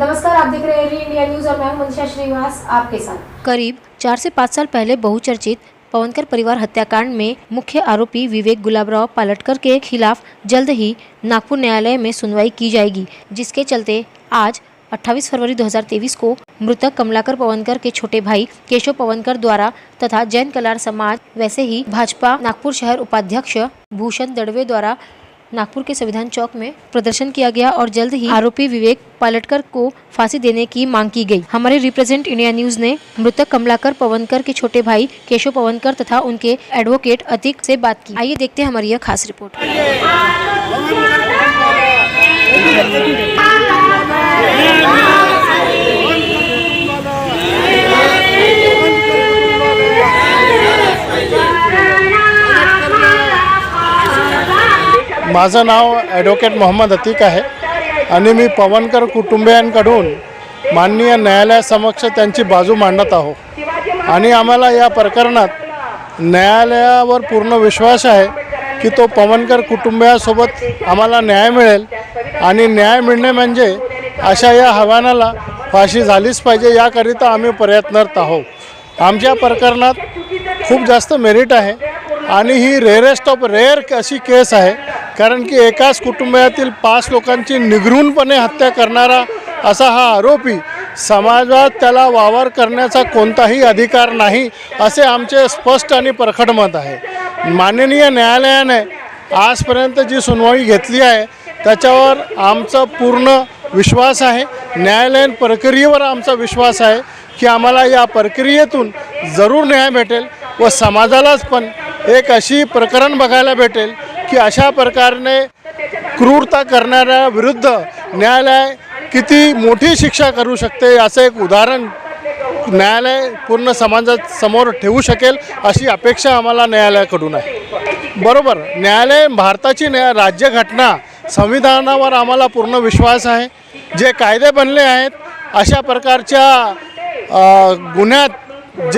नमस्कार, आप देख रहे हैं इंडिया न्यूज और मैं हूं मनीषा श्रीवास आपके साथ। करीब 4 से 5 साल पहले बहुचर्चित पवनकर परिवार हत्याकांड में मुख्य आरोपी विवेक गुलाबराव पालटकर के खिलाफ जल्द ही नागपुर न्यायालय में सुनवाई की जाएगी, जिसके चलते आज 28 फरवरी 2023 को मृतक कमलाकर पवनकर के छोटे भाई केशव पवनकर द्वारा तथा जैन कलार समाज वैसे ही भाजपा नागपुर शहर उपाध्यक्ष भूषण दड़वे द्वारा नागपुर के संविधान चौक में प्रदर्शन किया गया और जल्द ही आरोपी विवेक पालटकर को फांसी देने की मांग की गई। हमारे रिप्रेजेंट इंडिया न्यूज ने मृतक कमलाकर पवनकर के छोटे भाई केशव पवनकर तथा उनके एडवोकेट अतीक से बात की। आइए देखते हैं हमारी यह खास रिपोर्ट। माझं नाव ॲडव्होकेट मोहम्मद अतीक आहे आणि मी पवनकर कुटुंबियांकडून माननीय न्यायालयासमक्ष त्यांची बाजू मांडत आहो आणि आम्हाला या प्रकरणात न्यायालयावर पूर्ण विश्वास आहे की तो पवनकर कुटुंबियासोबत आम्हाला न्याय मिळेल आणि न्याय मिळणे म्हणजे अशा या आव्हानाला फाशी झालीच पाहिजे याकरिता आम्ही प्रयत्नरत आहोत। आमच्या प्रकरणात खूप जास्त मेरिट आहे आणि ही रेअरेस्ट ऑफ रेअर अशी केस आहे, कारण की एकाच कुटुंबातील 5 लोकांची निगरूनपणे हत्या करणारा असा हा आरोपी समाजात त्याला वावर करण्याचा कोणताही अधिकार नाही असे आमचे स्पष्ट आणि प्रखट मत आहे। माननीय न्यायालयाने आजपर्यंत जी सुनावणी घेतली आहे त्याच्यावर आमचा पूर्ण विश्वास आहे। न्यायालयीन प्रक्रियेवर आमचा विश्वास आहे की आम्हाला या प्रक्रियेतून जरूर न्याय भेटेल व समाजालाच पण एक अशी प्रकरण बघायला भेटेल की अशा प्रकारे क्रूरता करणाऱ्या विरुद्ध न्यायालय किती मोठी शिक्षा करू शकते याचं एक उदाहरण न्यायालय पूर्ण समाजासमोर ठेवू शकेल अशी अपेक्षा आम्हाला न्यायालयाकडून आहे। बरोबर, न्यायालय भारताची राज्यघटना संविधानावर आम्हाला पूर्ण विश्वास आहे। जे कायदे बनले आहेत अशा प्रकारच्या गुन्ह्यात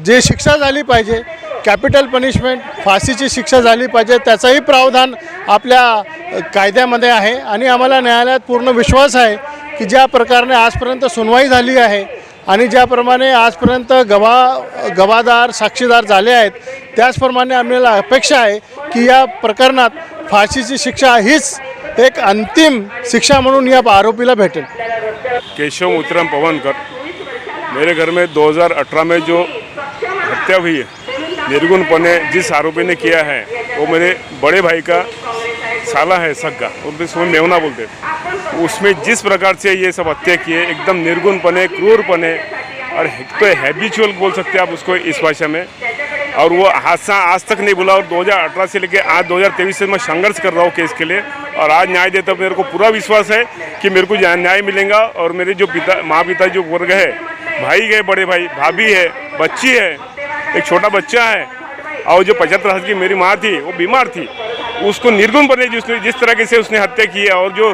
जे शिक्षा झाली पाहिजे, कॅपिटल पनिशमेंट फाशीची शिक्षा झाली पाहिजे, त्याचाही प्रावधान आपल्या कायद्यामध्ये आहे आणि आम्हाला न्यायालयात पूर्ण विश्वास आहे की ज्या प्रकारे आजपर्यंत सुनवाई झाली आहे आणि ज्याप्रमाणे आजपर्यंत गवाहदार साक्षीदार झाले आहेत त्याचप्रमाणे आम्हाला अपेक्षा आहे की या प्रकरणात फाशीची शिक्षा हीच एक अंतिम शिक्षा म्हणून या आरोपीला भेटेल। केशव मोतीराम पवनकर, मेरे घर में 2018 में जो हत्या हुई है निर्गुणपने जिस आरोपी ने किया है वो मेरे बड़े भाई का साला है, सक्का, उसमें मेवना बोलते हैं। उसमें जिस प्रकार से ये सब हत्या किए एकदम निर्गुणपने क्रूरपने और तो हैबिचुअल बोल सकते हैं आप उसको इस भाषा में, और वो हादसा आज तक नहीं भूला। और 2018 से लेकर आज 2023 से मैं संघर्ष कर रहा हूँ केस के लिए और आज न्याय देता मेरे को पूरा विश्वास है कि मेरे को न्याय मिलेगा। और मेरे जो माँ पिता जो वर्ग है, भाई है, बड़े भाई, भाभी है, बच्ची है, एक छोटा बच्चा है और जो 75 साल की मेरी माँ थी वो बीमार थी, उसको निर्गुण बने जिस तरह से उसने हत्या की है और जो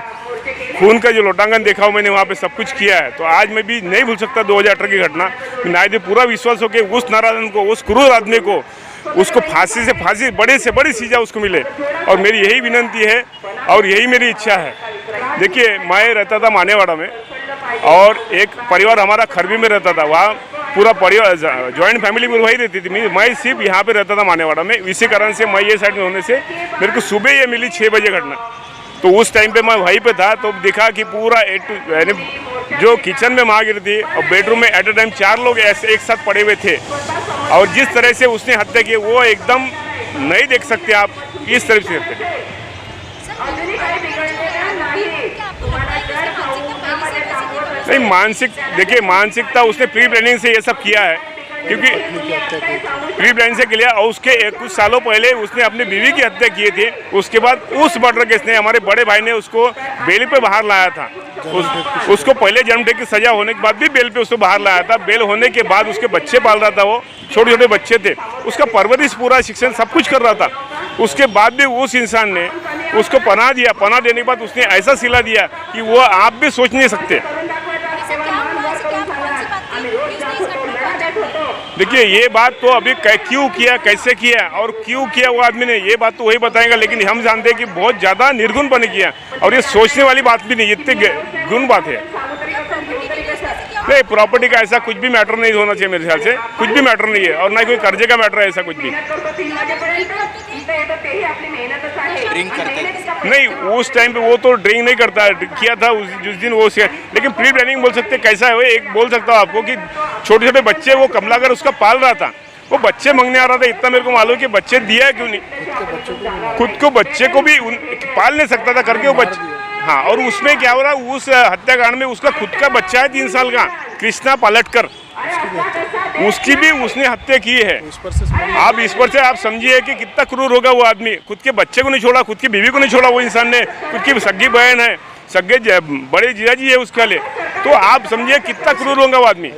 खून का जो लोटांगन देखा हो मैंने वहाँ पे सब कुछ किया है। तो आज मैं भी नहीं भूल सकता 2018 की घटना। न्याय दे पूरा विश्वास हो कि उस नाराजन को, उस क्रूर आदमी को, उसको फांसी से फांसी बड़े से बड़ी सजा उसको मिले और मेरी यही विनंती है और यही मेरी इच्छा है। देखिए, मैं रहता था मानेवाड़ा में और एक परिवार हमारा खरबी में रहता था, वहाँ पूरा परिवार जॉइंट फैमिली में वही रहती थी। मैं सिर्फ यहाँ पे रहता था मानेवाड़ा में। इसी कारण से मैं ये साइड में होने से मेरे को सुबह ये मिली 6 बजे घटना। तो उस टाइम पे मैं वहीं पे था तो देखा कि पूरा यानी जो किचन में माँ गिरी थी और बेडरूम में एट ए टाइम 4 लोग ऐसे एक साथ पड़े हुए थे और जिस तरह से उसने हत्या की वो एकदम नहीं देख सकते आप, इस तरह से हत्या। नहीं, मानसिक, देखिए मानसिकता उसने प्री प्लानिंग से ये सब किया है, क्योंकि प्री प्लानिंग से किया और उसके कुछ सालों पहले उसने अपनी बीवी की हत्या की थी। उसके बाद उस मर्डर केस ने हमारे बड़े भाई ने उसको बेल पे बाहर लाया था। उसको पहले जन्मठे की सजा होने के बाद भी बेल पे उसको बाहर लाया था। बेल होने के बाद उसके बच्चे पाल रहा था, वो छोटे छोटे बच्चे थे, उसका परवरिश पूरा शिक्षण सब कुछ कर रहा था। उसके बाद भी उस इंसान ने उसको पनाह दिया। पनाह देने के बाद उसने ऐसा सिला दिया कि वो आप भी सोच नहीं सकते। देखिए, ये बात तो अभी क्यों किया, कैसे किया और क्यों किया वो आदमी ने, ये बात तो वही बताएगा, लेकिन हम जानते हैं कि बहुत ज़्यादा निर्गुणपने किया और ये सोचने वाली बात भी नहीं, इतनी गुण बात है। नहीं, प्रॉपर्टी का ऐसा कुछ भी मैटर नहीं होना चाहिए मेरे ख्याल से, कुछ भी मैटर नहीं है, और ना कोई कर्जे का मैटर है ऐसा कुछ भी ड्रिंक करते नहीं। उस टाइम पे वो तो ड्रिंक नहीं करता है, किया था जिस दिन वो से, लेकिन प्री प्लानिंग बोल सकते कैसा है वो। एक बोल सकता हूँ आपको कि छोटे छोटे बच्चे वो कमलाकर उसका पाल रहा था, वो बच्चे मांगने आ रहा था, इतना मेरे को मालूम कि बच्चे दिया है क्यों नहीं, खुद को बच्चे को भी पाल नहीं सकता था करके वो बच्चे। हाँ, और उसमें क्या हो रहा, उस हत्याकांड में उसका खुद का बच्चा है 3 साल का, कृष्णा पालटकर, उसकी भी उसने हत्या की है। आप इस पर से आप समझिए कि कितना क्रूर होगा वो आदमी। खुद के बच्चे को नहीं छोड़ा, खुद की बीवी को नहीं छोड़ा वो इंसान ने, खुद की सगी बहन है, सगे बड़े जीजाजी है उसके लिए, तो आप समझिए कितना क्रूर होगा वो आदमी।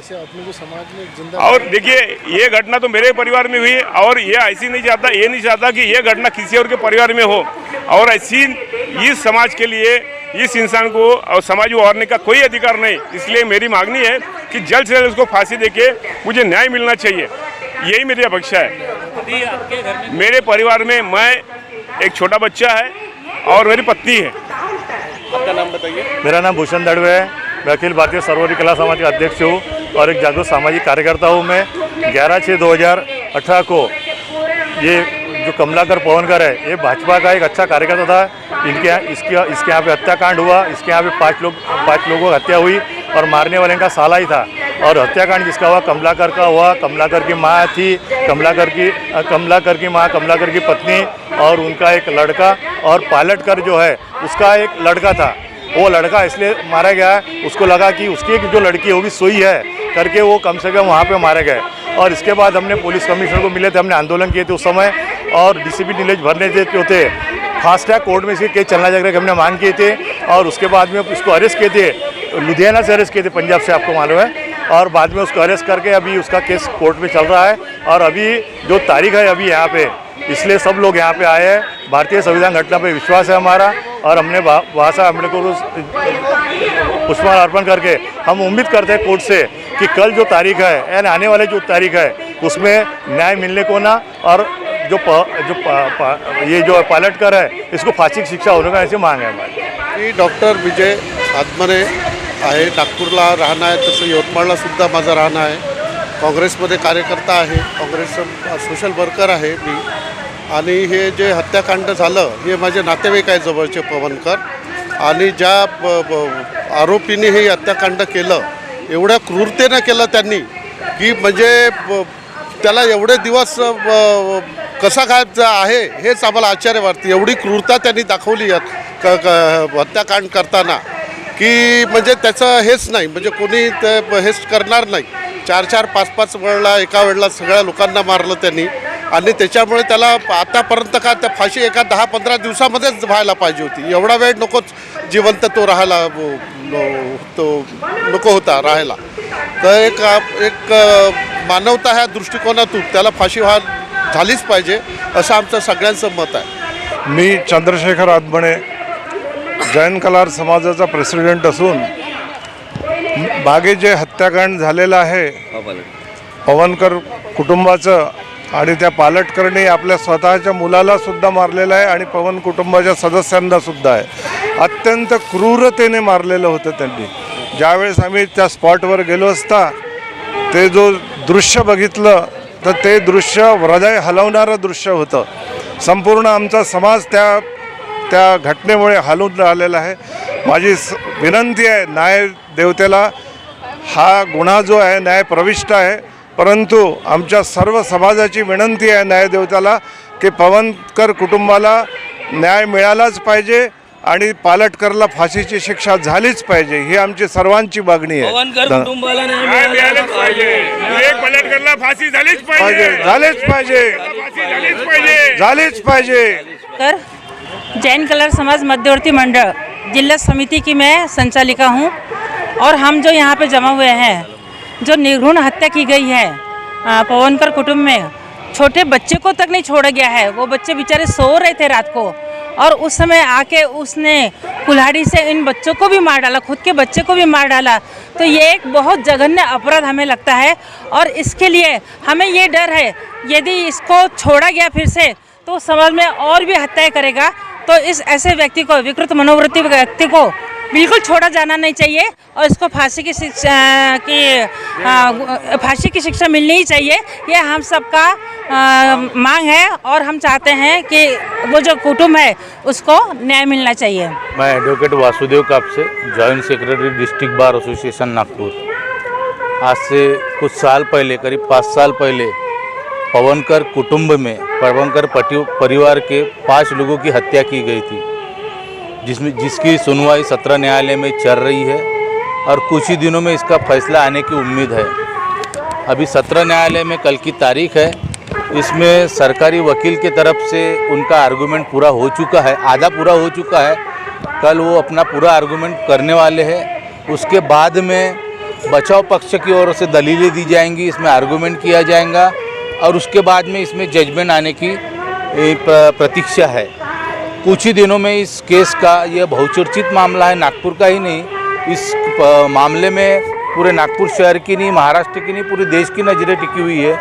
और देखिए ये घटना तो मेरे परिवार में हुई, और ये ऐसी नहीं चाहता, ये नहीं चाहता कि ये घटना किसी और के परिवार में हो, और ऐसी इस समाज के लिए इस इंसान को और समाज को उभारने का कोई अधिकार नहीं। इसलिए मेरी मांगनी है कि जल्द से जल्द उसको फांसी देके मुझे न्याय मिलना चाहिए, यही मेरी अपेक्षा है। मेरे परिवार में मैं, एक छोटा बच्चा है और मेरी पत्नी है। आपका नाम बताइए। मेरा नाम भूषण दड़वे है, मैं अखिल भारतीय सर्वोदय कला समाज का अध्यक्ष हूँ और एक जागरूक सामाजिक कार्यकर्ता हूँ। मैं 11/6/2018 को ये जो कमलाकर पवनकर है, ये भाजपा का एक अच्छा कार्यकर्ता था। इसके यहाँ पे हत्याकांड हुआ, इसके यहाँ पे 5 लोगों की हत्या हुई और मारने वाले का साला ही था। और हत्याकांड जिसका हुआ कमलाकर का हुआ, कमलाकर की माँ थी, कमलाकर की माँ, कमलाकर की पत्नी और उनका एक लड़का, और पालटकर जो है उसका एक लड़का था। वो लड़का इसलिए मारा गया, उसको लगा कि उसकी एक जो लड़की है वो भी सोई है करके वो कम से कम वहाँ पे मारे गए। और इसके बाद हमने पुलिस कमिश्नर को मिले थे, हमने आंदोलन किए थे उस समय, और डीसीपी नीलेश भरने थे, फास्ट ट्रैक कोर्ट में इसके केस चलना चाहिए हमने मांग किए थे। और उसके बाद में उसको अरेस्ट किए थे, लुधियाना से अरेस्ट किए थे, पंजाब से, आपको मालूम है। और बाद में उसको अरेस्ट करके अभी उसका केस कोर्ट में चल रहा है। और अभी जो तारीख है अभी यहाँ पे, इसलिए सब लोग यहाँ पे आए हैं। भारतीय संविधान घटना पे विश्वास है हमारा, और हमने बाबा साहब अम्बेडकर को पुष्पमाल अर्पण करके हम उम्मीद करते हैं कोर्ट से कि कल जो तारीख है यानी आने वाले जो तारीख है उसमें न्याय मिलने को ना, और ये जो पालटकर है इसको फाशी की शिक्षा होने का ऐसी मांग है हमारी। मी डॉक्टर विजय आत्मरे आहे, नागपूरला राहणं आहे, तसं यवतमाळला सुद्धा माझं राहणं आहे। काँग्रेसमध्ये कार्यकर्ता आहे, काँग्रेस सोशल वर्कर आहे मी। आणि हे जे हत्याकांड झालं हे माझे नातेवाईक आहे जवळचे पवनकर, आणि ज्या आरोपीने हे हत्याकांड केलं एवढ्या क्रूरतेनं केलं त्यांनी की म्हणजे त्याला एवढे दिवस कसा काय आहे हेच आम्हाला आश्चर्य वाटते। एवढी क्रूरता त्यांनी दाखवली हत्याकांड करताना की म्हणजे त्याचं हेच नाही, म्हणजे कोणी ते हेच करणार नाही। 4-4, 5-5 वेळेला एका वेळेला सगळ्या लोकांना मारलं त्यांनी, आणि त्याच्यामुळे त्याला आतापर्यंत का त्या फाशी एका 10-15 दिवसामध्येच व्हायला पाहिजे होती। एवढा वेळ नकोच जिवंत तो राहायला, तो नको होता राहायला। तर एक मानवता ह्या दृष्टिकोनातून त्याला फाशी झालीच पाहिजे असं आमचं सगळ्यांचं मत आहे। मी चंद्रशेखर आदमणे, जैन कलार समाजाचा प्रेसिडेंट असून मागे जे हत्याकांड झालेलं आहे पवनकर कुटुंबाचं, आणि त्या पालटकरने आपल्या स्वतःच्या मुलाला सुद्धा मारलेलं आहे आणि पवन कुटुंबाच्या सदस्यांना सुद्धा आहे। अत्यंत क्रूरतेने मारलेलं होतं त्यांनी। ज्यावेळेस आम्ही त्या स्पॉटवर गेलो असता ते जो दृश्य बघितलं तर ते दृश्य हृदय हलवणारं दृश्य होतं। संपूर्ण आमचा समाज त्या घटनेमुळे हलून राहिलेला आहे। माझी विनंती आहे न्याय देवतेला, हा गुन्हा जो आहे न्याय प्रविष्ट आहे, परंतु आमच्या सर्व समाजाची विनंती आहे न्यायदेवताला की पवनकर कुटुंबाला न्याय मिळालाच पाहिजे आणि पालटकरला फाशीची शिक्षा झालीच पाहिजे, ही आमची सर्वांची मागणी आहे। पवनकर कुटुंबाला न्याय मिळालाच पाहिजे, पालटकरला फाशी झालीच पाहिजे, झालीच पाहिजे, झालीच पाहिजे। कर जैन कलर समाज मध्यवर्ती मंडल जिला समिति की मैं संचालिका हूँ, और हम जो यहाँ पे जमा हुए हैं, जो निर्घृण हत्या की गई है पवनकर कुटुंब में, छोटे बच्चे को तक नहीं छोड़ा गया है। वो बच्चे बेचारे सो रहे थे रात को, और उस समय आके उसने कुल्हाड़ी से इन बच्चों को भी मार डाला, खुद के बच्चे को भी मार डाला। तो ये एक बहुत जघन्य अपराध हमें लगता है, और इसके लिए हमें ये डर है यदि इसको छोड़ा गया फिर से तो समाज में और भी हत्याएं करेगा। तो इस ऐसे व्यक्ति को, विकृत मनोवृत्ति व्यक्ति को बिल्कुल छोड़ा जाना नहीं चाहिए और इसको फांसी की शिक्षा मिलनी ही चाहिए। ये हम सबका मांग है और हम चाहते हैं कि वो जो कुटुंब है उसको न्याय मिलना चाहिए। मैं advocate Vasudev Kapse, joint secretary district bar association Nagpur. आज से कुछ साल पहले, करीब 5 साल पहले, पवनकर कुटुंब में पवनकर परिवार के 5 लोगों की हत्या की गई थी, जिसकी सुनवाई सत्र न्यायालय में चल रही है और कुछ ही दिनों में इसका फैसला आने की उम्मीद है। अभी सत्र न्यायालय में कल की तारीख है। इसमें सरकारी वकील के तरफ से उनका आर्गूमेंट पूरा हो चुका है, आधा पूरा हो चुका है। कल वो अपना पूरा आर्गूमेंट करने वाले हैं। उसके बाद में बचाव पक्ष की ओर से दलीलें दी जाएंगी, इसमें आर्गूमेंट किया जाएगा और उसके बाद में इसमें जजमेंट आने की प्रतीक्षा है। कुछ ही दिनों में इस केस का यह बहुचर्चित मामला है, नागपुर का ही नहीं। इस मामले में पूरे नागपुर शहर की नहीं, महाराष्ट्र की नहीं, पूरे देश की नज़रें टिकी हुई है।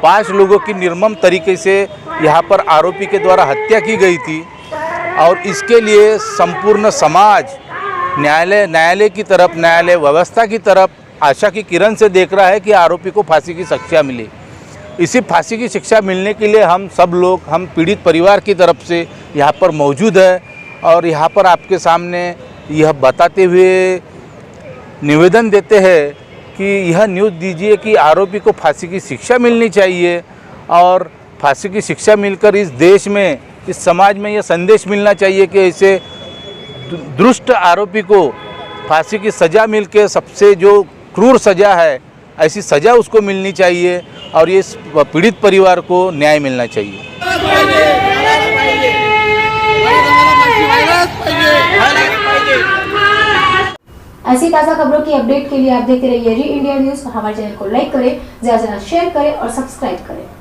5 लोगों की निर्मम तरीके से यहाँ पर आरोपी के द्वारा हत्या की गई थी और इसके लिए संपूर्ण समाज न्यायालय की तरफ, न्यायालय व्यवस्था की तरफ आशा की किरण से देख रहा है कि आरोपी को फांसी की शिक्षा मिले। इसी फांसी की शिक्षा मिलने के लिए हम सब लोग, हम पीड़ित परिवार की तरफ से यहाँ पर मौजूद है और यहाँ पर आपके सामने यह बताते हुए निवेदन देते हैं कि यह न्यूज़ दीजिए कि आरोपी को फांसी की शिक्षा मिलनी चाहिए और फांसी की शिक्षा मिलकर इस देश में, इस समाज में यह संदेश मिलना चाहिए कि ऐसे दुष्ट आरोपी को फांसी की सज़ा मिलकर, सबसे जो क्रूर सज़ा है ऐसी सज़ा उसको मिलनी चाहिए और ये पीड़ित परिवार को न्याय मिलना चाहिए। ऐसी ताज़ा खबरों की अपडेट के लिए आप देखते रहिए री इंडिया न्यूज़। हमारे चैनल को लाइक करें, ज़्यादा से ज़्यादा शेयर करें और सब्सक्राइब करें।